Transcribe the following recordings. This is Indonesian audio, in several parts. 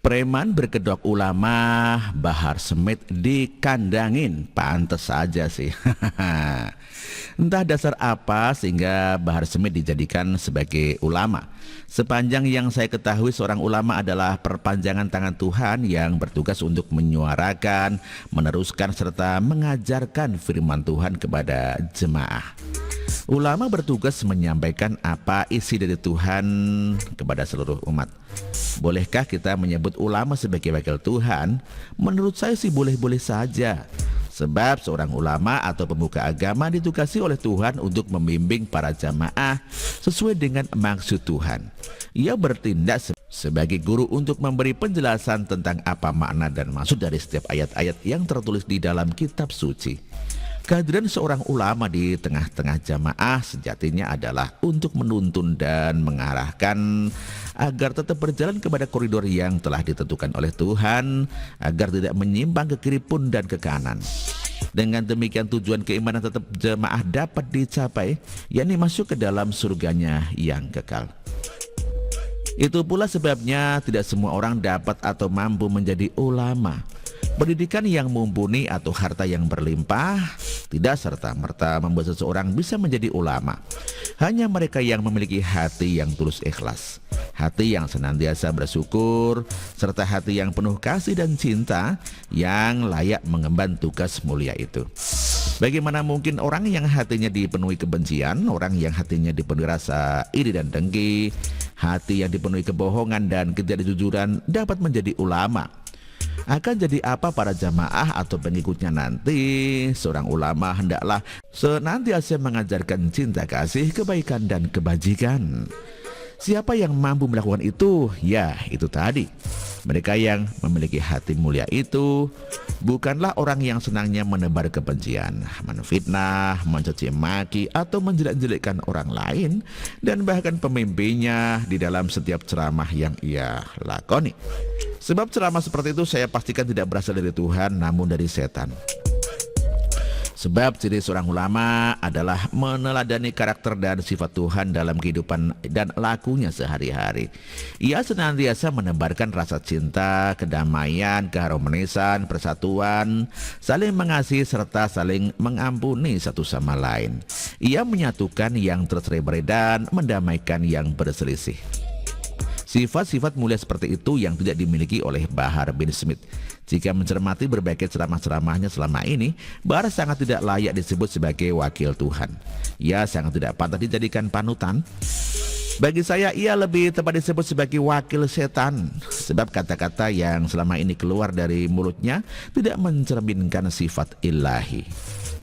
Preman berkedok ulama, Bahar Smith dikandangin, pantes saja sih. Entah dasar apa sehingga Bahar Smith dijadikan sebagai ulama. Sepanjang yang saya ketahui, seorang ulama adalah perpanjangan tangan Tuhan yang bertugas untuk menyuarakan, meneruskan serta mengajarkan firman Tuhan kepada jemaah. Ulama bertugas menyampaikan apa isi dari Tuhan kepada seluruh umat. Bolehkah kita menyebut ulama sebagai wakil Tuhan? Menurut saya sih boleh-boleh saja. Sebab seorang ulama atau pemuka agama ditugasi oleh Tuhan untuk membimbing para jamaah sesuai dengan maksud Tuhan. Ia bertindak sebagai guru untuk memberi penjelasan tentang apa makna dan maksud dari setiap ayat-ayat yang tertulis di dalam kitab suci. Kehadiran seorang ulama di tengah-tengah jamaah sejatinya adalah untuk menuntun dan mengarahkan agar tetap berjalan kepada koridor yang telah ditentukan oleh Tuhan, agar tidak menyimpang ke kiri pun dan ke kanan. Dengan demikian tujuan keimanan tetap jemaah dapat dicapai, yakni masuk ke dalam surganya yang kekal. Itu pula sebabnya tidak semua orang dapat atau mampu menjadi ulama. Pendidikan yang mumpuni atau harta yang berlimpah tidak serta-merta membuat seseorang bisa menjadi ulama. Hanya mereka yang memiliki hati yang tulus ikhlas, hati yang senantiasa bersyukur, serta hati yang penuh kasih dan cinta yang layak mengemban tugas mulia itu. Bagaimana mungkin orang yang hatinya dipenuhi kebencian, orang yang hatinya dipenuhi rasa iri dan dengki, hati yang dipenuhi kebohongan dan ketidakjujuran dapat menjadi ulama? Akan jadi apa para jamaah atau pengikutnya nanti? Seorang ulama hendaklah senantiasa mengajarkan cinta kasih, kebaikan dan kebajikan. Siapa yang mampu melakukan itu? Ya, itu tadi. Mereka yang memiliki hati mulia itu bukanlah orang yang senangnya menebar kebencian, menfitnah, mencaci maki atau menjelek-jelekkan orang lain dan bahkan pemimpinnya di dalam setiap ceramah yang ia lakoni. Sebab ceramah seperti itu saya pastikan tidak berasal dari Tuhan namun dari setan. Sebab ciri seorang ulama adalah meneladani karakter dan sifat Tuhan dalam kehidupan dan lakunya sehari-hari. Ia senantiasa menebarkan rasa cinta, kedamaian, keharmonisan, persatuan, saling mengasihi serta saling mengampuni satu sama lain. Ia menyatukan yang tercerai-berai dan mendamaikan yang berselisih. Sifat-sifat mulia seperti itu yang tidak dimiliki oleh Bahar bin Smith. Jika mencermati berbagai ceramah-ceramahnya selama ini, Bahar sangat tidak layak disebut sebagai wakil Tuhan. Ia sangat tidak pantas dijadikan panutan. Bagi saya ia lebih tepat disebut sebagai wakil setan. Sebab kata-kata yang selama ini keluar dari mulutnya tidak mencerminkan sifat ilahi.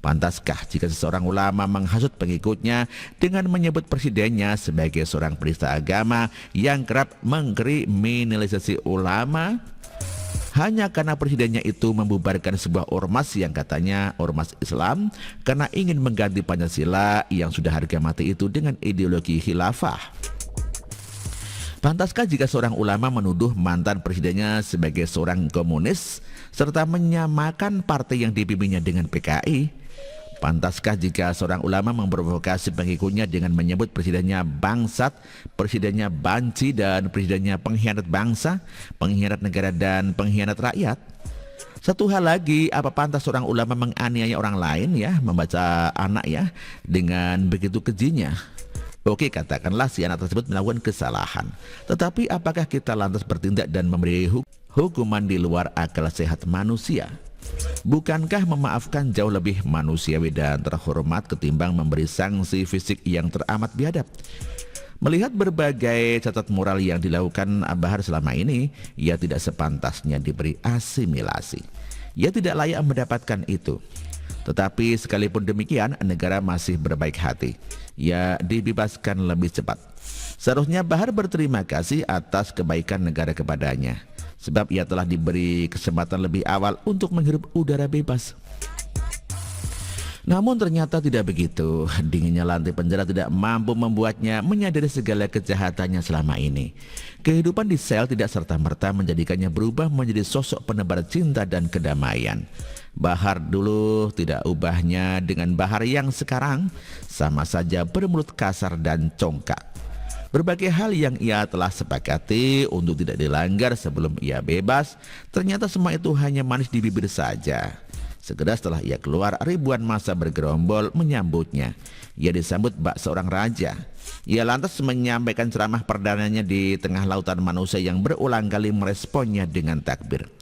Pantaskah jika seseorang ulama menghasut pengikutnya dengan menyebut presidennya sebagai seorang penista agama yang kerap mengkriminalisasi ulama hanya karena presidennya itu membubarkan sebuah ormas yang katanya ormas Islam karena ingin mengganti Pancasila yang sudah harga mati itu dengan ideologi khilafah? Pantaskah jika seorang ulama menuduh mantan presidennya sebagai seorang komunis serta menyamakan partai yang dipimpinnya dengan PKI? Pantaskah jika seorang ulama memprovokasi pengikutnya dengan menyebut presidennya bangsat, presidennya banci, dan presidennya pengkhianat bangsa, pengkhianat negara, dan pengkhianat rakyat? Satu hal lagi, apa pantas seorang ulama menganiaya orang lain ya, membaca anak ya, dengan begitu kejinya? Oke, katakanlah si anak tersebut melakukan kesalahan. Tetapi apakah kita lantas bertindak dan memberi hukuman di luar akal sehat manusia? Bukankah memaafkan jauh lebih manusiawi dan terhormat ketimbang memberi sanksi fisik yang teramat biadab? Melihat berbagai catat moral yang dilakukan Bahar selama ini, ia tidak sepantasnya diberi asimilasi. Ia tidak layak mendapatkan itu. Tetapi sekalipun demikian, negara masih berbaik hati. Ia dibebaskan lebih cepat. Seharusnya Bahar berterima kasih atas kebaikan negara kepadanya. Sebab ia telah diberi kesempatan lebih awal untuk menghirup udara bebas. Namun ternyata tidak begitu. Dinginnya lantai penjara tidak mampu membuatnya menyadari segala kejahatannya selama ini. Kehidupan di sel tidak serta-merta menjadikannya berubah menjadi sosok penebar cinta dan kedamaian. Bahar dulu tidak ubahnya dengan Bahar yang sekarang, sama saja bermulut kasar dan congkak. Berbagai hal yang ia telah sepakati untuk tidak dilanggar sebelum ia bebas, ternyata semua itu hanya manis di bibir saja. Segera setelah ia keluar, ribuan massa bergerombol menyambutnya. Ia disambut bak seorang raja. Ia lantas menyampaikan ceramah perdananya di tengah lautan manusia yang berulang kali meresponnya dengan takbir.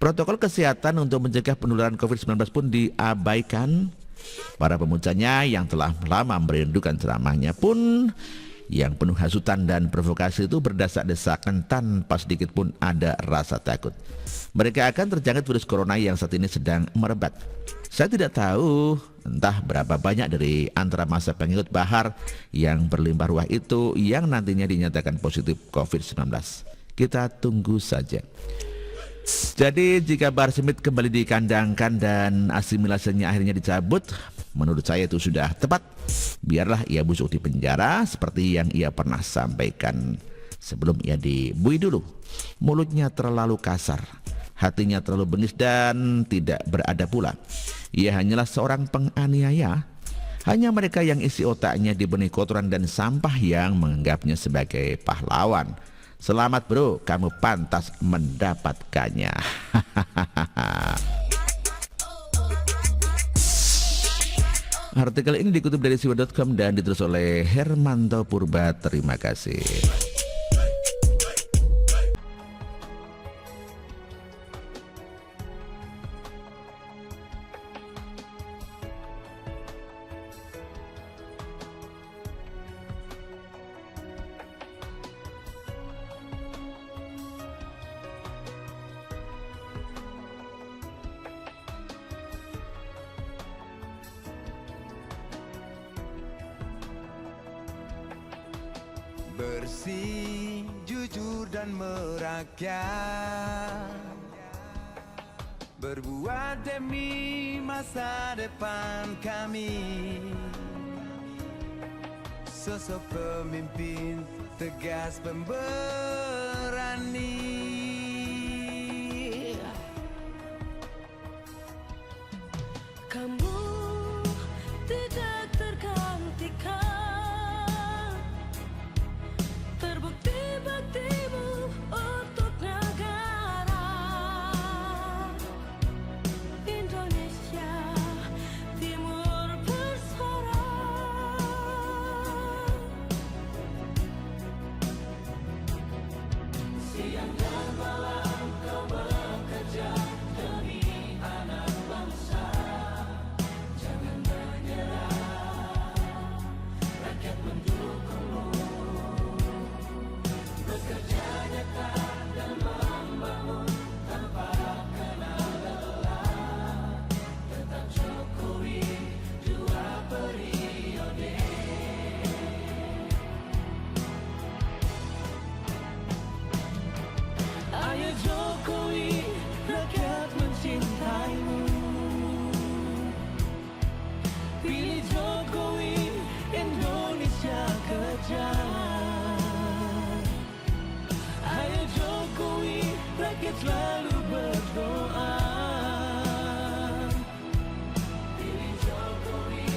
Protokol kesehatan untuk mencegah penularan COVID-19 pun diabaikan. Para pemujanya yang telah lama merindukan ceramahnya pun yang penuh hasutan dan provokasi itu berdesak-desakan tanpa sedikit pun ada rasa takut. Mereka akan terjangkit virus corona yang saat ini sedang merebak. Saya tidak tahu entah berapa banyak dari antara masa pengikut Bahar yang berlimpah ruah itu yang nantinya dinyatakan positif COVID-19. Kita tunggu saja. Jadi jika Bahar Smith kembali dikandangkan dan asimilasinya akhirnya dicabut, menurut saya itu sudah tepat. Biarlah ia busuk di penjara seperti yang ia pernah sampaikan sebelum ia dibui dulu. Mulutnya terlalu kasar, hatinya terlalu bengis dan tidak beradab pula. Ia hanyalah seorang penganiaya. Hanya mereka yang isi otaknya dipenuhi kotoran dan sampah yang menganggapnya sebagai pahlawan. Selamat bro, kamu pantas mendapatkannya. Artikel ini dikutip dari siwa.com dan ditulis oleh Hermanto Purba. Terima kasih. Bersih, jujur dan merakyat, berbuat demi masa depan kami. Sosok pemimpin tegas pemberani. Kamu tidak tergantikan, terbukti baktimu untuk negara Indonesia Timur bersuara. Siang dan malam kau bekerja demi anak bangsa. Jangan menyerah, rakyat mendukungmu. Bekerja nyata dan membangun tanpa kenal lelah. Tetap Jokowi 2 periode. Ayo Jokowi, rakyat mencintaimu. Pilih Jokowi, Indonesia kerja. Ayo Jokowi, rakyat selalu berdoa. Pilih Jokowi,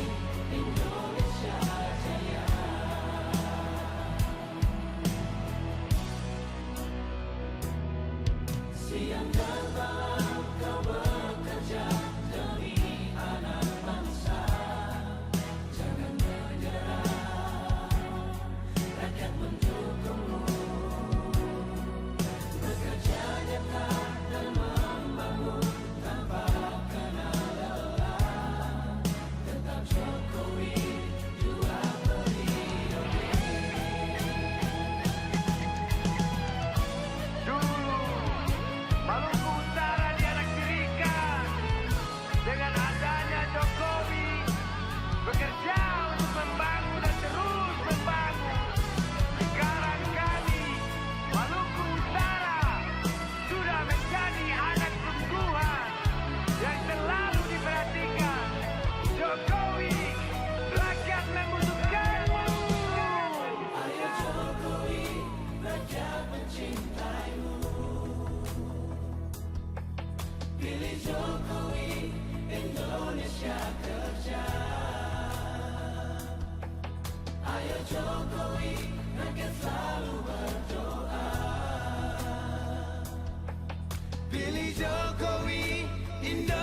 Indonesia jaya. Siang dan malam kau bekerja demi anak bangsa. Jangan menyerah, rakyat mendukungmu. Bekerja nyata dan membangun tanpa kenal lelah. Tetap Jokowi 2 periode. Dulu Maluku Utara dianaktirikan. Dengan adanya Jokowi bekerja untuk membangun dan terus membangun. Sekarang kami Maluku Utara sudah menjadi anak sungguhan yang selalu diperhatikan. Jokowi, rakyat membutuhkanmu. Ayo Jokowi, rakyat mencintaimu. Pilih Jokowi, Indonesia kerja. Ayo Jokowi, rakyat Kan selalu berdoa. Pilih Jokowi, Indonesia